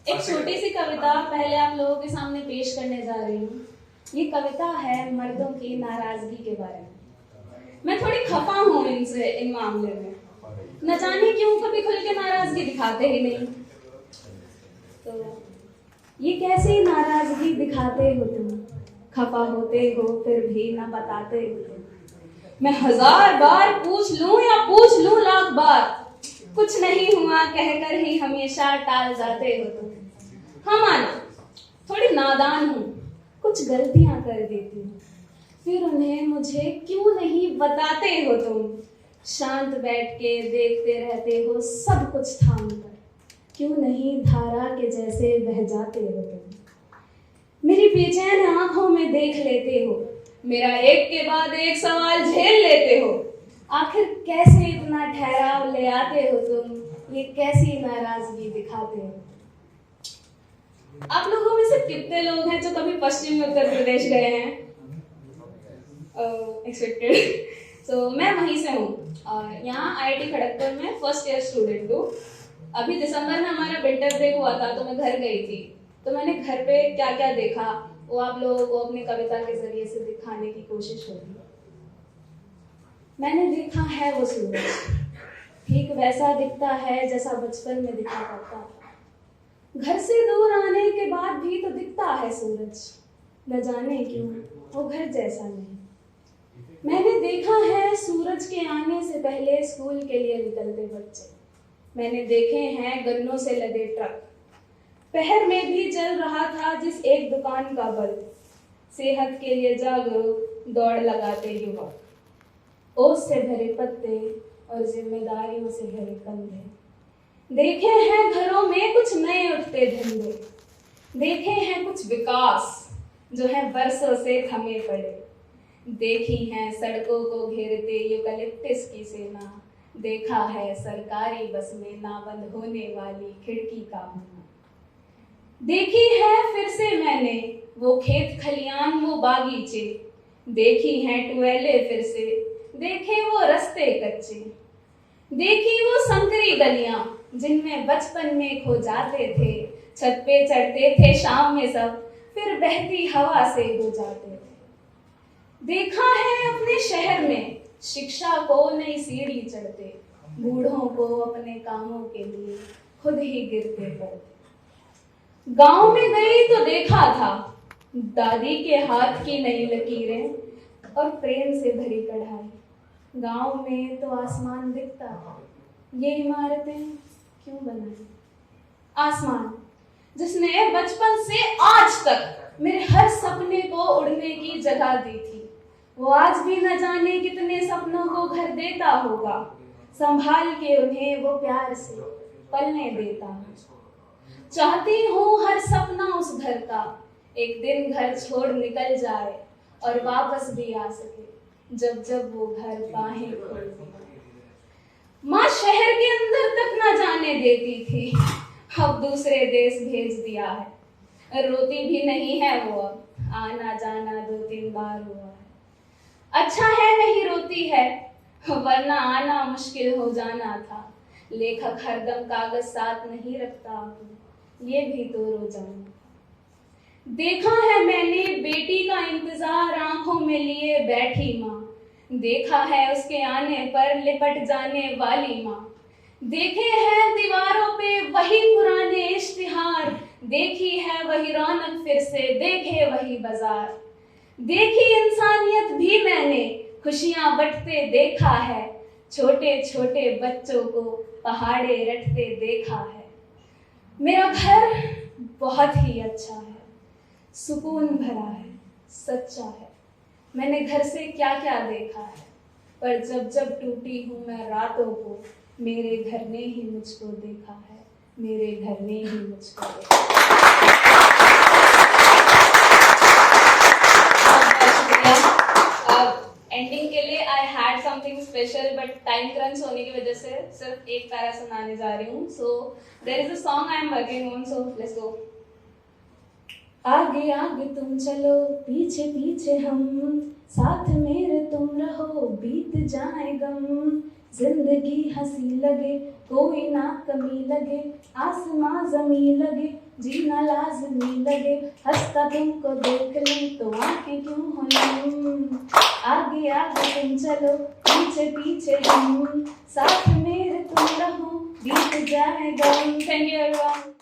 एक छोटी सी कविता पहले आप लोगों के सामने पेश करने जा रही हूँ। ये कविता है मर्दों की नाराजगी के बारे में। मैं थोड़ी खफा हूँ इनसे, इन मामले में। न जाने क्यों कभी खुल के नाराजगी दिखाते ही नहीं। तो ये कैसी नाराजगी दिखाते हो तुम, खफा होते हो फिर भी न बताते हो तुम। मैं 1000 बार पूछ लूं या पूछ लूं लाख बार, कुछ नहीं हुआ कहकर ही हमेशा टाल जाते हो तुम। हाँ माना थोड़ी नादान हूँ, कुछ गलतियां कर देती हूँ, फिर उन्हें मुझे क्यों नहीं बताते हो तुम। शांत बैठ के देखते रहते हो सब कुछ थाम कर, क्यों नहीं धारा के जैसे बह जाते हो तुम। मेरी बेचैन आंखों में देख लेते हो, मेरा एक के बाद एक सवाल झेल लेते हो। आखिर कैसे इतना ठहराव ले आते हो तुम, ये कैसी नाराजगी दिखाते हो। आप लोगों में से कितने लोग हैं जो कभी पश्चिमी उत्तर प्रदेश गए हैं? एक्सपेक्टेड। सो मैं वहीं से हूँ। यहाँ IIT खड़गपुर में फर्स्ट ईयर स्टूडेंट हूँ। अभी दिसंबर में हमारा विंटर ब्रेक हुआ था तो मैं घर गई थी। तो मैंने घर पे क्या क्या देखा वो आप लोगों को अपनी कविता के जरिए से दिखाने की कोशिश होगी। मैंने देखा है वो सूरज, ठीक वैसा दिखता है जैसा बचपन में दिखा करता था। घर से दूर आने के बाद भी तो दिखता है सूरज, न जाने क्यों वो घर जैसा नहीं। मैंने देखा है सूरज के आने से पहले स्कूल के लिए निकलते बच्चे। मैंने देखे हैं गन्नों से लदे ट्रक। पहर में भी जल रहा था जिस एक दुकान का बल्ब। सेहत के लिए जागरूक दौड़ लगाते युवक। ओस से भरे पत्ते और जिम्मेदारियों से भरे कंधे। देखे हैं घरों में कुछ नए उठते धंधे। देखे हैं कुछ विकास जो है बरसों से थमे पड़े। देखी है सड़कों को घेरते यूकलिप्टस की सेना। देखा है सरकारी बस में ना बंद होने वाली खिड़की का होना। देखी है फिर से मैंने वो खेत खलियान वो बागीचे। देखी हैं टुएले फिर से, देखे वो रास्ते कच्चे। देखी वो संकरी गलियां जिनमें बचपन में खो जाते थे। छत पे चढ़ते थे शाम में सब, फिर बहती हवा से हो जाते थे। देखा है अपने शहर में शिक्षा को नई सीढ़ी चढ़ते। बूढ़ों को अपने कामों के लिए खुद ही गिरते पड़ते। गांव में गई तो देखा था दादी के हाथ की नई लकीरें और प्रेम से भरी कढ़ाई। गांव में तो आसमान दिखता था, ये इमारतें क्यों बनाई। आसमान जिसने बचपन से आज तक मेरे हर सपने को उड़ने की जगह दी थी, वो आज भी न जाने कितने सपनों को घर देता होगा। संभाल के उन्हें वो प्यार से पलने देता है। चाहती हूँ हर सपना उस घर का एक दिन घर छोड़ निकल जाए और वापस भी आ सके जब जब वो घर बाहें खोल दे। माँ शहर के अंदर तक ना जाने देती थी, अब दूसरे देश भेज दिया है। रोती भी नहीं है वो, अब आना जाना 2-3 बार हुआ है। अच्छा है नहीं रोती है, वरना आना मुश्किल हो जाना था। लेखक हरदम कागज साथ नहीं रखता, ये भी तो रोजाना। देखा है मैंने बेटी का इंतजार आंखों में लिए बैठी माँ। देखा है उसके आने पर लिपट जाने वाली माँ। देखे हैं दीवारों पे वही पुराने इश्तिहार। देखी है वही रौनक फिर से, देखे वही बाजार। देखी इंसानियत भी मैंने, खुशियां बंटते देखा है। छोटे छोटे बच्चों को पहाड़े रटते देखा है। मेरा घर बहुत ही अच्छा है, सुकून भरा है, सच्चा है। मैंने घर से क्या क्या देखा है, पर जब जब टूटी हूँ मैं रातों को, मेरे घर ने ही मुझको देखा है, मेरे घर ने ही मुझको देखा है। एंडिंग के लिए I had something special, but time crunch होने की वजह से सिर्फ एक पैरा सुनाने जा रही हूँ। So there is a song I am working on, so let's go. आगे आगे तुम चलो, पीछे पीछे हम, साथ मेरे तुम रहो, बीत जाए गम। जिंदगी हंसी लगे, कोई ना कमी लगे, आसमां जमी लगे, जीना लाजमी लगे, हंसता तुमको देख लूं तो आंखें क्यों हो नम। आगे आगे तुम चलो, पीछे पीछे हम, साथ मेरे तुम रहो, बीत जाएगा। Thank you everyone.